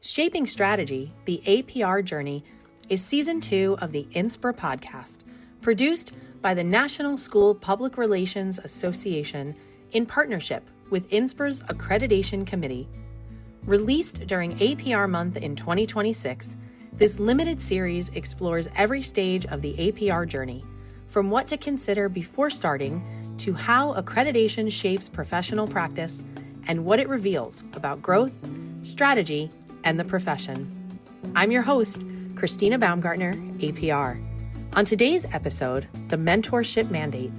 Shaping Strategy, the APR Journey, is Season 2 of the INSPRA podcast, produced by the National School Public Relations Association in partnership with INSPRA's Accreditation Committee. Released during APR month in 2026, this limited series explores every stage of the APR journey, from what to consider before starting to how accreditation shapes professional practice and what it reveals about growth, strategy, and the profession. I'm your host, Christina Baumgartner, APR. On today's episode, The Mentorship Mandate,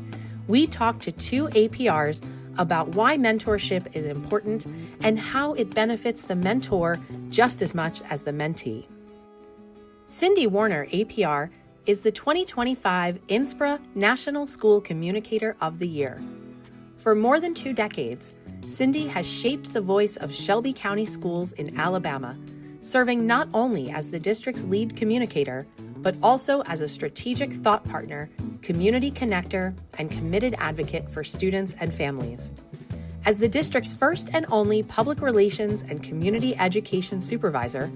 we talk to two APRs about why mentorship is important and how it benefits the mentor just as much as the mentee. Cindy Warner, APR, is the 2025 INSPRA National School Communicator of the Year. For more than 2 decades, Cindy has shaped the voice of Shelby County schools in Alabama, serving not only as the district's lead communicator, but also as a strategic thought partner, community connector, and committed advocate for students and families. As the district's first and only public relations and community education supervisor,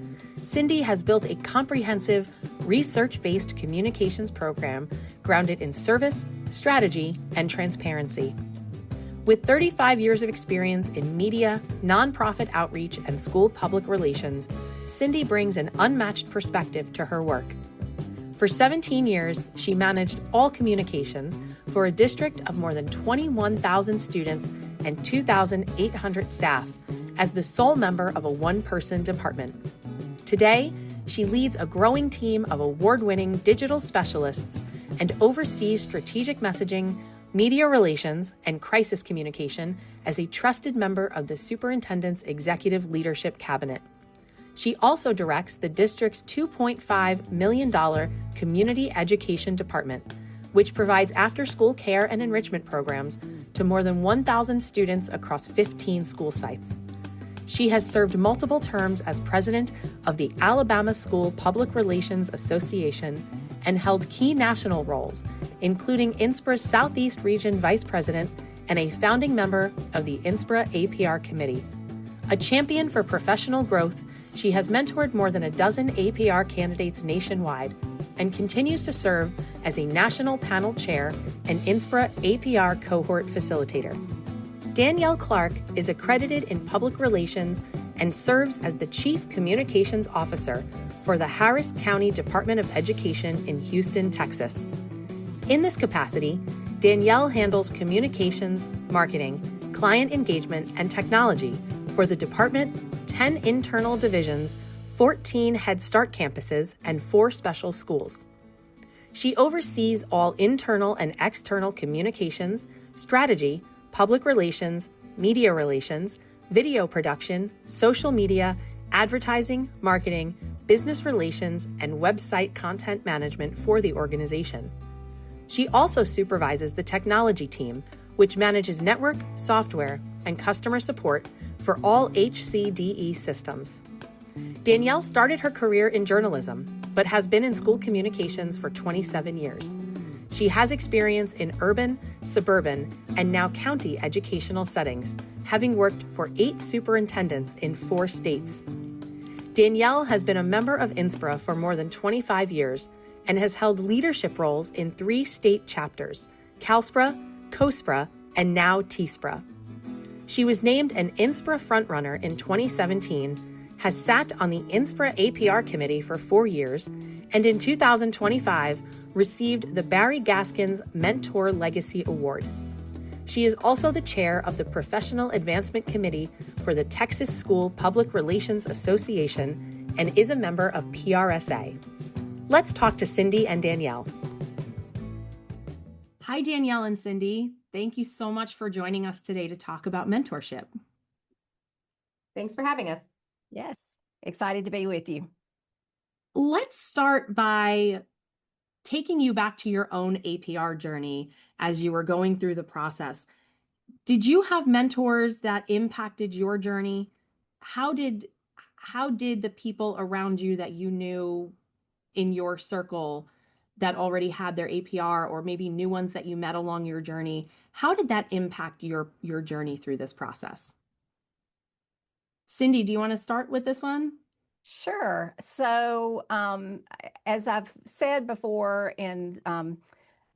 Cindy has built a comprehensive, research-based communications program grounded in service, strategy, and transparency. With 35 years of experience in media, nonprofit outreach, and school public relations, Cindy brings an unmatched perspective to her work. For 17 years, she managed all communications for a district of more than 21,000 students and 2,800 staff as the sole member of a one-person department. Today, she leads a growing team of award-winning digital specialists and oversees strategic messaging, media relations, and crisis communication as a trusted member of the Superintendent's Executive Leadership Cabinet. She also directs the district's $2.5 million Community Education Department, which provides after-school care and enrichment programs to more than 1,000 students across 15 school sites. She has served multiple terms as president of the Alabama School Public Relations Association and held key national roles, including INSPRA's Southeast Region Vice President and a founding member of the INSPRA APR Committee. A champion for professional growth, she has mentored more than a dozen APR candidates nationwide and continues to serve as a national panel chair and INSPRA APR cohort facilitator. Danielle Clark is accredited in public relations and serves as the Chief Communications Officer for the Harris County Department of Education in Houston, Texas. In this capacity, Danielle handles communications, marketing, client engagement, and technology for the department, 10 internal divisions, 14 Head Start campuses, and 4 special schools. She oversees all internal and external communications, strategy, public relations, media relations, video production, social media, advertising, marketing, business relations, and website content management for the organization. She also supervises the technology team, which manages network, software, and customer support for all HCDE systems. Danielle started her career in journalism, but has been in school communications for 27 years. She has experience in urban, suburban, and now county educational settings, having worked for 8 superintendents in 4 states. Danielle has been a member of INSPRA for more than 25 years and has held leadership roles in 3 state chapters, CalSPRA, COSPRA, and now TSPRA. She was named an INSPRA frontrunner in 2017, has sat on the INSPRA APR committee for 4 years, and in 2025 received the Barry Gaskins Mentor Legacy Award. She is also the chair of the Professional Advancement Committee for the Texas School Public Relations Association and is a member of PRSA. Let's talk to Cindy and Danielle. Hi, Danielle and Cindy. Thank you so much for joining us today to talk about mentorship. Thanks for having us. Yes, excited to be with you. Let's start by taking you back to your own APR journey as you were going through the process. Did you have mentors that impacted your journey? How did the people around you that you knew in your circle that already had their APR, or maybe new ones that you met along your journey, how did that impact your journey through this process? Cindy, do you want to start with this one? Sure. So, as I've said before, in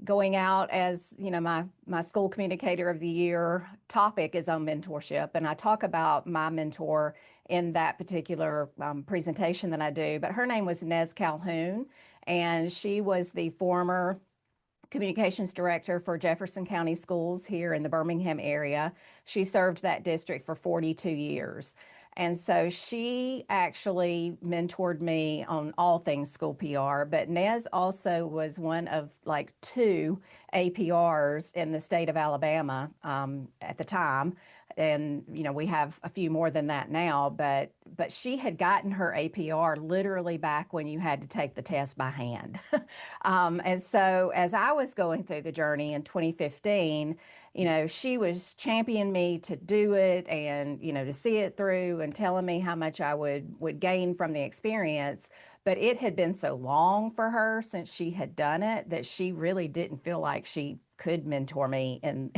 going out as my school communicator of the year topic is on mentorship, and I talk about my mentor in that particular presentation that I do. But her name was Nez Calhoun, and she was the former communications director for Jefferson County Schools here in the Birmingham area. She served that district for 42 years. And so she actually mentored me on all things school PR. But Nez also was one of like two APRs in the state of Alabama at the time. And we have a few more than that now, but she had gotten her APR literally back when you had to take the test by hand. And so as I was going through the journey in 2015, she was championing me to do it and, to see it through and telling me how much I would gain from the experience. But it had been so long for her since she had done it that she really didn't feel like she could mentor me in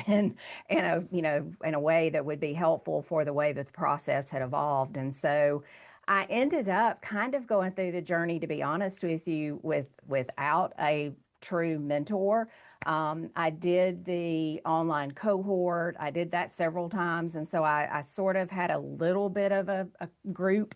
a way that would be helpful for the way that the process had evolved. And so I ended up kind of going through the journey, to be honest with you, without a true mentor. I did the online cohort. I did that several times. And so I sort of had a little bit of a group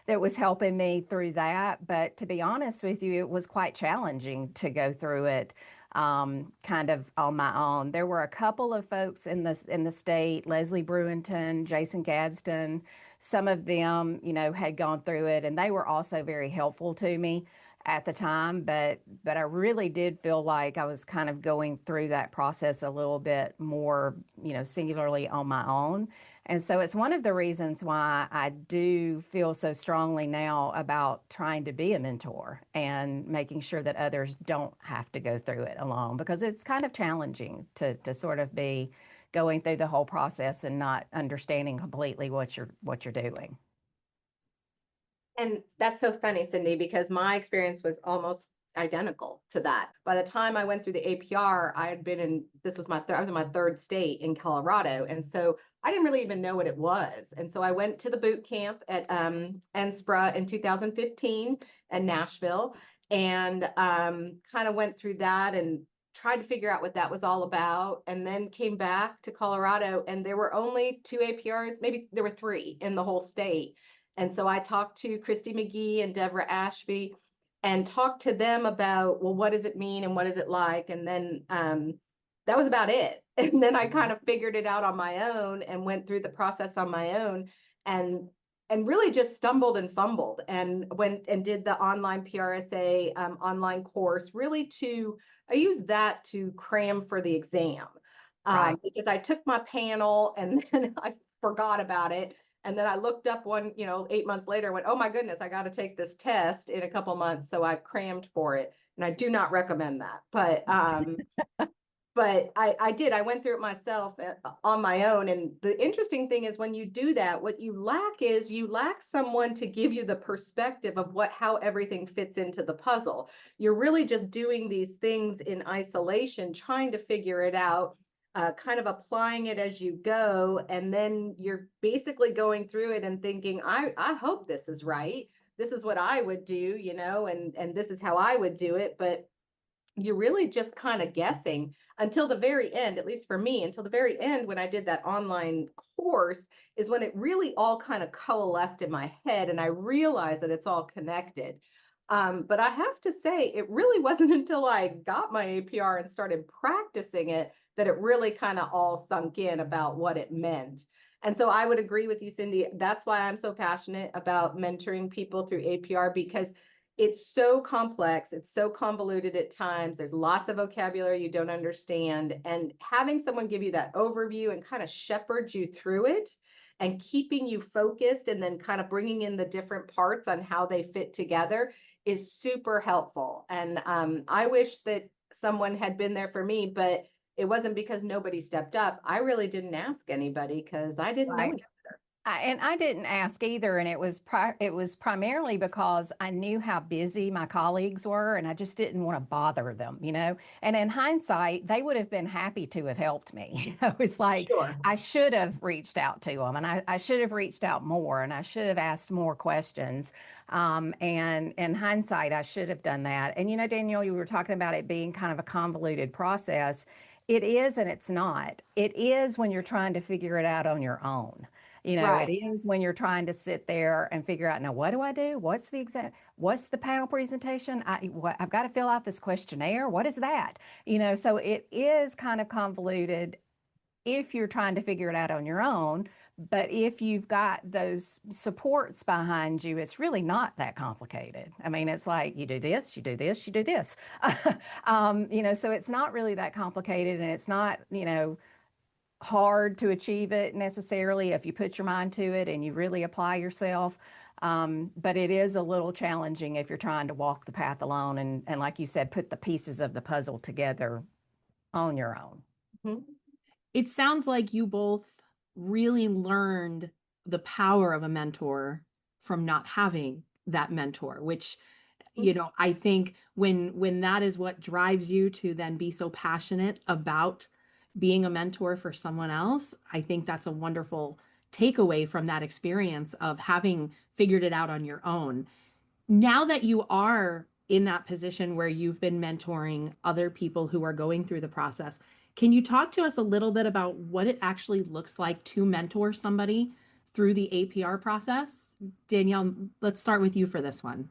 that was helping me through that. But to be honest with you, it was quite challenging to go through it kind of on my own. There were a couple of folks in the state, Leslie Brewington, Jason Gadsden. Some of them, had gone through it, and they were also very helpful to me at the time. But I really did feel like I was kind of going through that process a little bit more, singularly on my own. And so it's one of the reasons why I do feel so strongly now about trying to be a mentor and making sure that others don't have to go through it alone, because it's kind of challenging to sort of be going through the whole process and not understanding completely what you're doing. And that's so funny, Cindy, because my experience was almost identical to that. By the time I went through the APR, I had been in, this was I was in my third state in Colorado. And so I didn't really even know what it was. And so I went to the boot camp at NSPRA in 2015 in Nashville, and kind of went through that and tried to figure out what that was all about, and then came back to Colorado, and there were only two APRs, maybe there were three in the whole state. And so I talked to Christy McGee and Deborah Ashby and talked to them about, well, what does it mean and what is it like? And then that was about it. And then I kind of figured it out on my own and went through the process on my own, and really just stumbled and fumbled and went and did the online PRSA online course, really I used that to cram for the exam. Right. Because I took my panel and then I forgot about it. And then I looked up 8 months later and went, oh my goodness, I got to take this test in a couple months. So I crammed for it. And I do not recommend that. But I did. I went through it myself on my own. And the interesting thing is when you do that, what you lack someone to give you the perspective of how everything fits into the puzzle. You're really just doing these things in isolation, trying to figure it out. Kind of applying it as you go, and then you're basically going through it and thinking, I hope this is right. This is what I would do, and this is how I would do it. But you're really just kind of guessing until the very end, at least for me, until the very end when I did that online course is when it really all kind of coalesced in my head and I realized that it's all connected. But I have to say, it really wasn't until I got my APR and started practicing it that it really kind of all sunk in about what it meant. And so I would agree with you, Cindy. That's why I'm so passionate about mentoring people through APR, because it's so complex. It's so convoluted at times. There's lots of vocabulary you don't understand. And having someone give you that overview and kind of shepherd you through it and keeping you focused and then kind of bringing in the different parts on how they fit together is super helpful. And I wish that someone had been there for me, but it wasn't because nobody stepped up. I really didn't ask anybody because I didn't know Right. any better. And I didn't ask either, and it was primarily because I knew how busy my colleagues were, and I just didn't want to bother them, you know. And in hindsight, they would have been happy to have helped me. You know, it's like Sure. I should have reached out to them, and I should have reached out more, and I should have asked more questions. And in hindsight, I should have done that. And you know, Danielle, you were talking about it being kind of a convoluted process. It is, and it's not. It is when you're trying to figure it out on your own. You know, it Right. is when you're trying to sit there and figure out, now, what do I do? What's the exam? What's the panel presentation? I've got to fill out this questionnaire. What is that? You know, so it is kind of convoluted if you're trying to figure it out on your own. But if you've got those supports behind you, it's really not that complicated. I mean, it's like you do this, you do this, you do this. You know, so it's not really that complicated, and it's not, you know, hard to achieve it necessarily if you put your mind to it and you really apply yourself. But it is a little challenging if you're trying to walk the path alone and like you said, put the pieces of the puzzle together on your own. Mhm. It sounds like you both really learned the power of a mentor from not having that mentor, which, you know, I think when that is what drives you to then be so passionate about being a mentor for someone else, I think that's a wonderful takeaway from that experience of having figured it out on your own. Now that you are in that position where you've been mentoring other people who are going through the process, can you talk to us a little bit about what it actually looks like to mentor somebody through the APR process? Danielle, let's start with you for this one.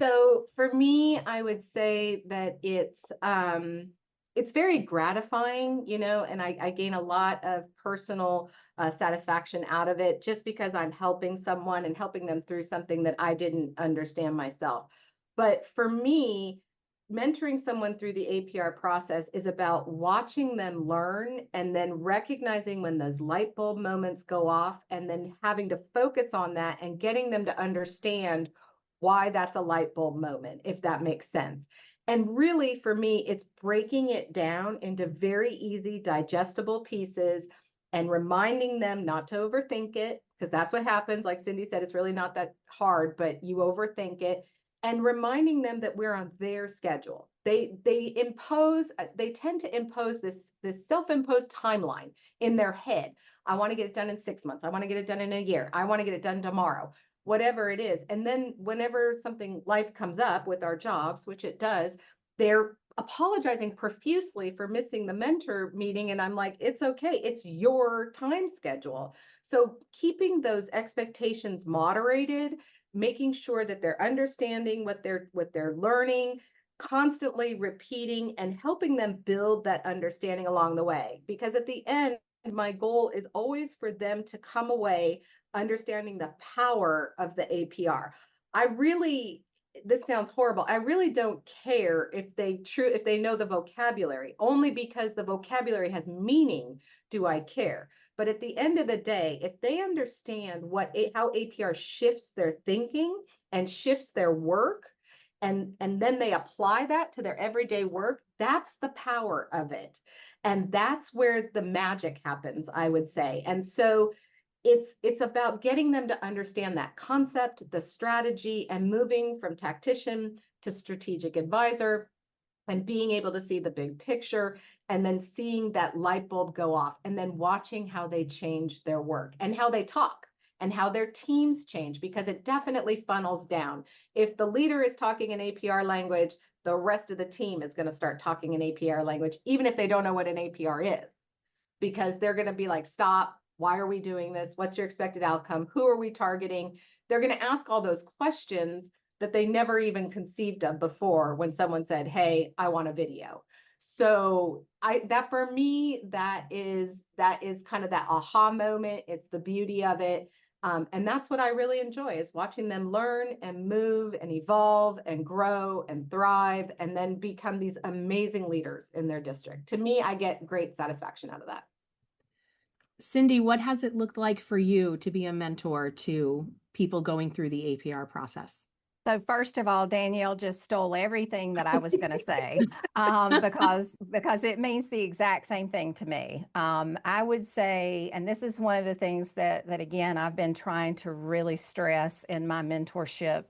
So for me, I would say that it's very gratifying, you know, and I gain a lot of personal satisfaction out of it just because I'm helping someone and helping them through something that I didn't understand myself. But for me, mentoring someone through the APR process is about watching them learn and then recognizing when those light bulb moments go off and then having to focus on that and getting them to understand why that's a light bulb moment, if that makes sense. And really, for me, it's breaking it down into very easy, digestible pieces and reminding them not to overthink it, because that's what happens. Like Cindy said, it's really not that hard, but you overthink it. And reminding them that we're on their schedule. They tend to impose this self-imposed timeline in their head. I want to get it done in 6 months. I want to get it done in a year. I want to get it done tomorrow, whatever it is. And then whenever something life comes up with our jobs, which it does, they're apologizing profusely for missing the mentor meeting. And I'm like, it's okay. It's your time schedule. So keeping those expectations moderated, making sure that they're understanding what they're learning, constantly repeating and helping them build that understanding along the way. Because at the end, my goal is always for them to come away understanding the power of the APR. I really, this sounds horrible. I really don't care if they know the vocabulary. Only because the vocabulary has meaning do I care. But at the end of the day, if they understand how APR shifts their thinking and shifts their work, and then they apply that to their everyday work, that's the power of it. And that's where the magic happens, I would say. And so it's about getting them to understand that concept, the strategy, and moving from tactician to strategic advisor and being able to see the big picture and then seeing that light bulb go off and then watching how they change their work and how they talk and how their teams change, because it definitely funnels down. If the leader is talking in APR language, the rest of the team is going to start talking in APR language, even if they don't know what an APR is, because they're going to be like, stop, why are we doing this? What's your expected outcome? Who are we targeting? They're going to ask all those questions that they never even conceived of before when someone said, hey, I want a video. So that for me, that is kind of that aha moment. It's the beauty of it. And that's what I really enjoy, is watching them learn and move and evolve and grow and thrive and then become these amazing leaders in their district. To me, I get great satisfaction out of that. Cindy, what has it looked like for you to be a mentor to people going through the APR process? So first of all, Danielle just stole everything that I was going to say, because it means the exact same thing to me. I would say, and this is one of the things that again I've been trying to really stress in my mentorship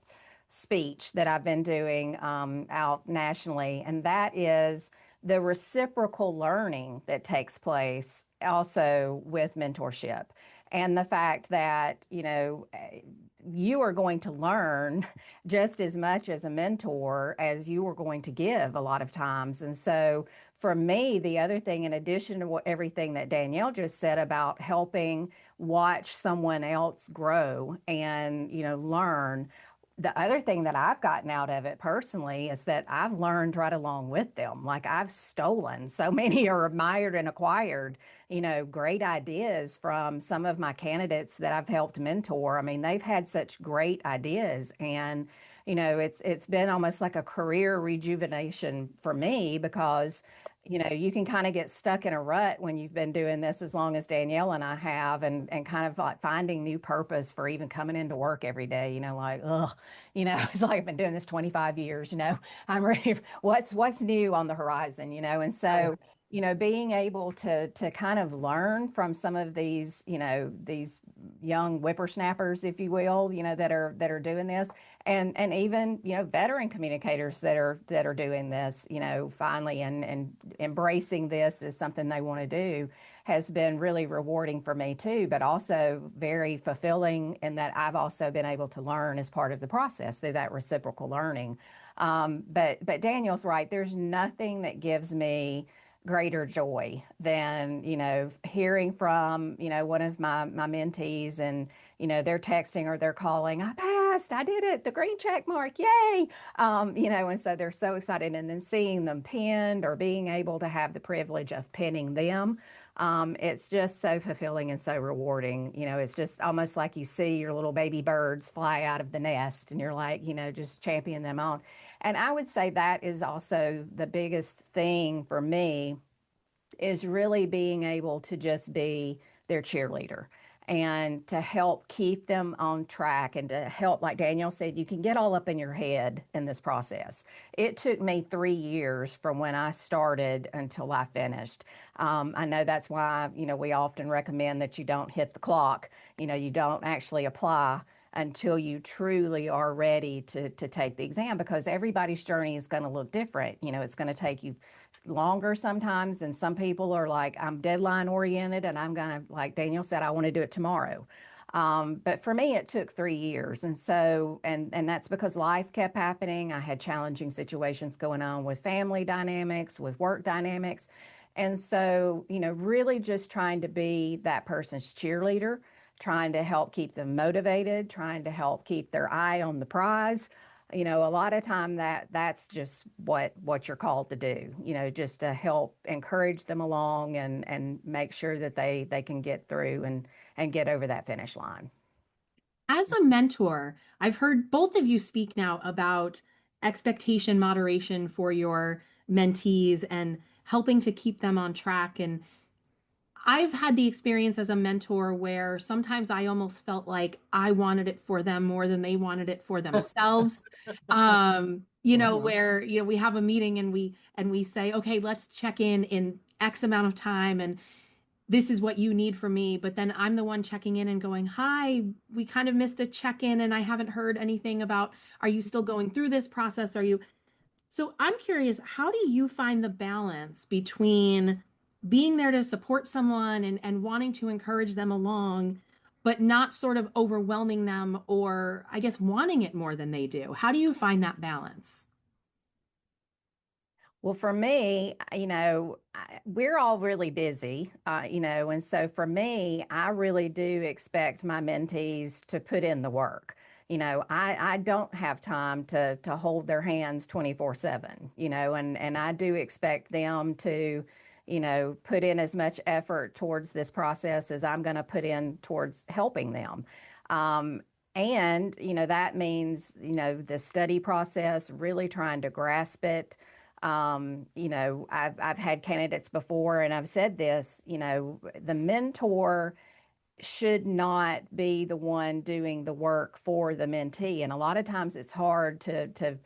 speech that I've been doing out nationally, and that is the reciprocal learning that takes place also with mentorship, and the fact that you are going to learn just as much as a mentor as you are going to give a lot of times. And so for me, the other thing, in addition to everything that Danielle just said about helping watch someone else grow and, learn, the other thing that I've gotten out of it personally is that I've learned right along with them. Like I've stolen so many or admired and acquired, great ideas from some of my candidates that I've helped mentor. I mean, they've had such great ideas, and it's been almost like a career rejuvenation for me because you can kind of get stuck in a rut when you've been doing this as long as Danielle and I have, and kind of like finding new purpose for even coming into work every day, like, ugh, it's like I've been doing this 25 years, I'm ready. What's new on the horizon, and so, being able to kind of learn from some of these young whippersnappers, if you will, that are doing this, and even veteran communicators that are doing this, finally, and embracing this as something they want to do, has been really rewarding for me too, but also very fulfilling in that I've also been able to learn as part of the process through that reciprocal learning. But Daniel's right. There's nothing that gives me greater joy than hearing from one of my mentees, and they're texting or they're calling, I passed, I did it, the green check mark, yay. And so they're so excited, and then seeing them pinned or being able to have the privilege of pinning them, it's just so fulfilling and so rewarding. It's just almost like you see your little baby birds fly out of the nest and you're like, just champion them on. And I would say that is also the biggest thing for me, is really being able to just be their cheerleader and to help keep them on track, and to help, like Danielle said, you can get all up in your head in this process. It took me 3 years from when I started until I finished. I know that's why, we often recommend that you don't hit the clock, you don't actually apply until you truly are ready to take the exam, because everybody's journey is going to look different. It's going to take you longer sometimes, and some people are like, I'm deadline oriented and I'm going to, like Daniel said, I want to do it tomorrow. But for me, it took 3 years. And so, and that's because life kept happening. I had challenging situations going on with family dynamics, with work dynamics. And so, really just trying to be that person's cheerleader, trying to help keep them motivated, trying to help keep their eye on the prize. A lot of time that's just what you're called to do, just to help encourage them along, and make sure that they can get through and get over that finish line. As a mentor, I've heard both of you speak now about expectation moderation for your mentees and helping to keep them on track. And I've had the experience as a mentor where sometimes I almost felt like I wanted it for them more than they wanted it for themselves. Where, we have a meeting and we say, okay, let's check in X amount of time, and this is what you need from me. But then I'm the one checking in and going, hi, we kind of missed a check-in and I haven't heard anything about, are you still going through this process? So I'm curious, how do you find the balance between being there to support someone and wanting to encourage them along, but not sort of overwhelming them, or I guess wanting it more than they do? How do you find that balance? Well, for me, we're all really busy, and so for me, I really do expect my mentees to put in the work. I don't have time to hold their hands 24/7, and I do expect them to, put in as much effort towards this process as I'm going to put in towards helping them. And, that means, the study process, really trying to grasp it. I've had candidates before, and I've said this, the mentor should not be the one doing the work for the mentee. And a lot of times it's hard to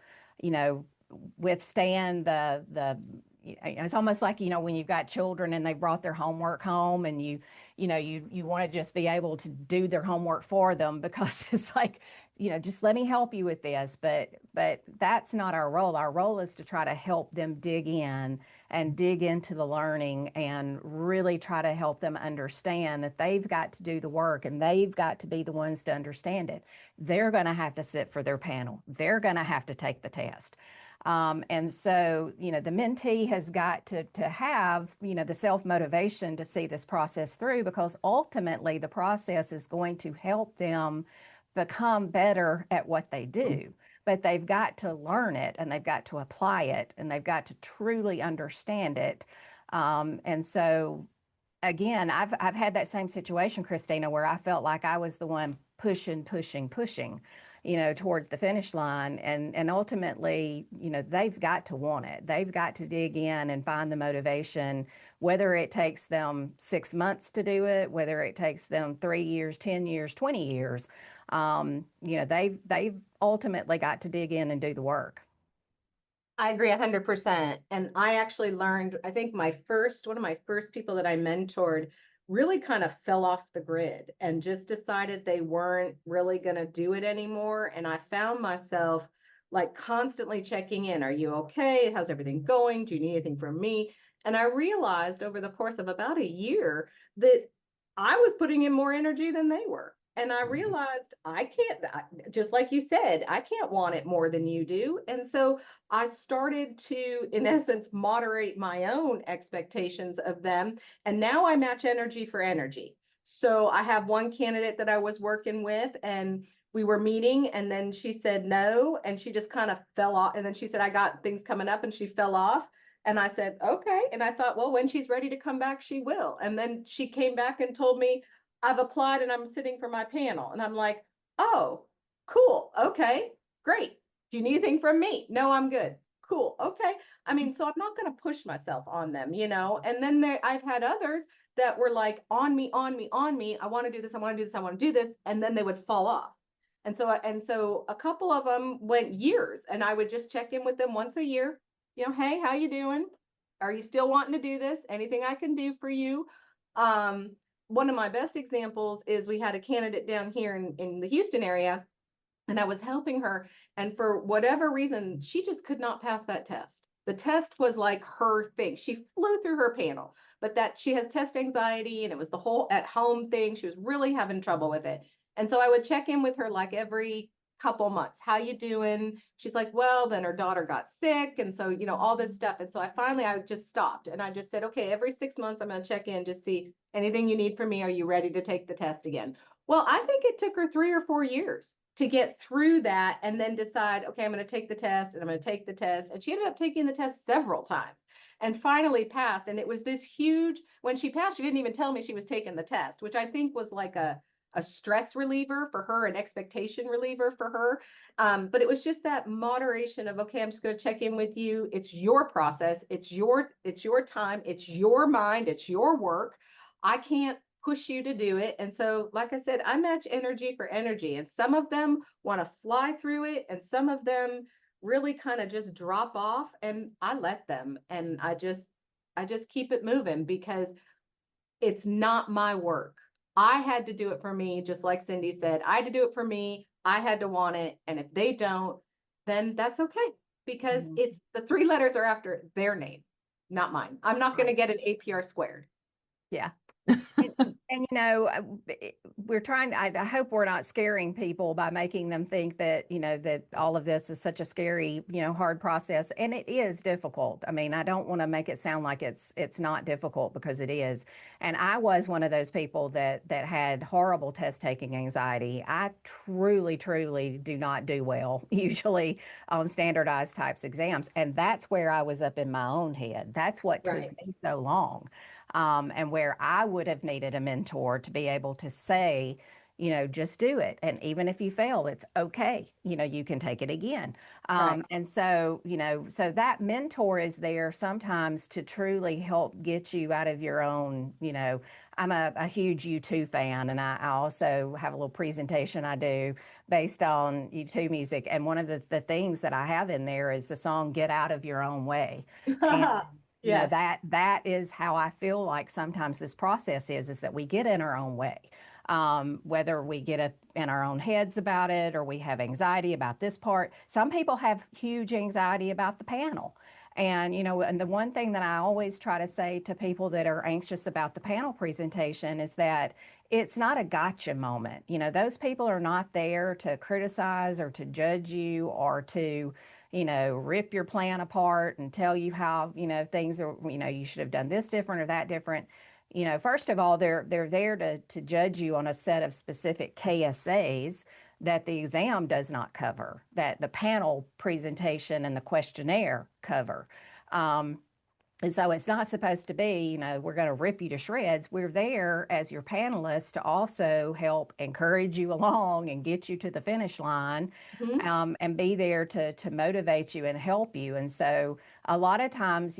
you know, withstand it's almost like, when you've got children and they brought their homework home and you want to just be able to do their homework for them because it's like, just let me help you with this. But that's not our role. Our role is to try to help them dig in and dig into the learning and really try to help them understand that they've got to do the work and they've got to be the ones to understand it. They're going to have to sit for their panel. They're going to have to take the test. And so, the mentee has got to have, the self-motivation to see this process through, because ultimately the process is going to help them become better at what they do. But they've got to learn it and they've got to apply it and they've got to truly understand it. And so, again, I've had that same situation, Christina, where I felt like I was the one pushing, towards the finish line. And ultimately, they've got to want it. They've got to dig in and find the motivation, whether it takes them 6 months to do it, whether it takes them 3 years, 10 years, 20 years. They've ultimately got to dig in and do the work. I agree 100%. And I actually learned, I think one of my first people that I mentored really kind of fell off the grid and just decided they weren't really going to do it anymore. And I found myself like constantly checking in. Are you okay? How's everything going? Do you need anything from me? And I realized over the course of about a year that I was putting in more energy than they were. And I realized I can't, just like you said, I can't want it more than you do. And so I started to, in essence, moderate my own expectations of them. And now I match energy for energy. So I have one candidate that I was working with, and we were meeting, and then she said no, and she just kind of fell off. And then she said, I got things coming up, and she fell off. And I said, okay. And I thought, well, when she's ready to come back, she will. And then she came back and told me, I've applied and I'm sitting for my panel. And I'm like, oh, cool. Okay, great. Do you need anything from me? No, I'm good. Cool. Okay. I mean, so I'm not going to push myself on them, And then I've had others that were like on me. I want to do this. I want to do this. I want to do this. And then they would fall off. And so a couple of them went years, and I would just check in with them once a year. Hey, how you doing? Are you still wanting to do this? Anything I can do for you? One of my best examples is we had a candidate down here in the Houston area, and I was helping her. And for whatever reason, she just could not pass that test. The test was like her thing. She flew through her panel, but that she has test anxiety, and it was the whole at home thing. She was really having trouble with it. And so I would check in with her like every couple months. How you doing? She's like, well, then her daughter got sick. And so, all this stuff. And so I just stopped, and I just said, okay, every 6 months, I'm going to check in, just see anything you need from me. Are you ready to take the test again? Well, I think it took her 3 or 4 years to get through that and then decide, okay, I'm going to take the test and I'm going to take the test. And she ended up taking the test several times and finally passed. And it was this huge, when she passed, she didn't even tell me she was taking the test, which I think was like a stress reliever for her, an expectation reliever for her. But it was just that moderation of, okay, I'm just going to check in with you. It's your process. It's your time. It's your mind. It's your work. I can't push you to do it. And so, like I said, I match energy for energy. And some of them want to fly through it, and some of them really kind of just drop off, and I let them. And I just keep it moving, because it's not my work. I had to do it for me, just like Cindy said. I had to do it for me. I had to want it. And if they don't, then that's okay, because it's the 3 letters are after their name, not mine. I'm not going to get an APR squared. Yeah. And we're trying, I hope we're not scaring people by making them think that, that all of this is such a scary, hard process. And it is difficult. I mean, I don't want to make it sound like it's not difficult, because it is. And I was one of those people that had horrible test taking anxiety. I truly do not do well usually on standardized types exams. And that's where I was up in my own head. That's what took me so long. And where I would have needed a mentor to be able to say, just do it. And even if you fail, it's okay. You can take it again. Right. And so, so that mentor is there sometimes to truly help get you out of your own, I'm a huge U2 fan, and I also have a little presentation I do based on U2 music. And one of the things that I have in there is the song Get Out of Your Own Way. And Yes. that is how I feel like sometimes this process is that we get in our own way. Whether we get in our own heads about it or we have anxiety about this part. Some people have huge anxiety about the panel. And, and the one thing that I always try to say to people that are anxious about the panel presentation is that it's not a gotcha moment. Those people are not there to criticize or to judge you or to, rip your plan apart and tell you how, things are, you should have done this different or that different. First of all, they're there to judge you on a set of specific KSAs that the exam does not cover, that the panel presentation and the questionnaire cover. And so it's not supposed to be, we're going to rip you to shreds. We're there as your panelists to also help encourage you along and get you to the finish line, and be there to motivate you and help you. And so a lot of times,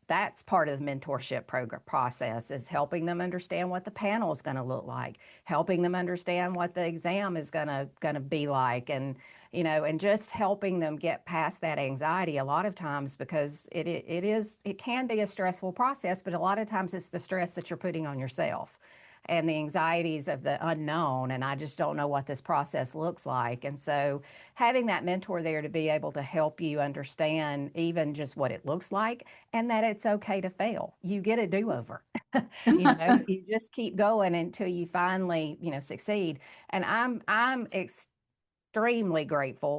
that's part of the mentorship process is helping them understand what the panel is going to look like, helping them understand what the exam is going to be like, and and just helping them get past that anxiety a lot of times, because it can be a stressful process, but a lot of times it's the stress that you're putting on yourself and the anxieties of the unknown. And I just don't know what this process looks like. And so having that mentor there to be able to help you understand even just what it looks like and that it's okay to fail. You get a do-over. You just keep going until you finally, succeed. And I'm extremely grateful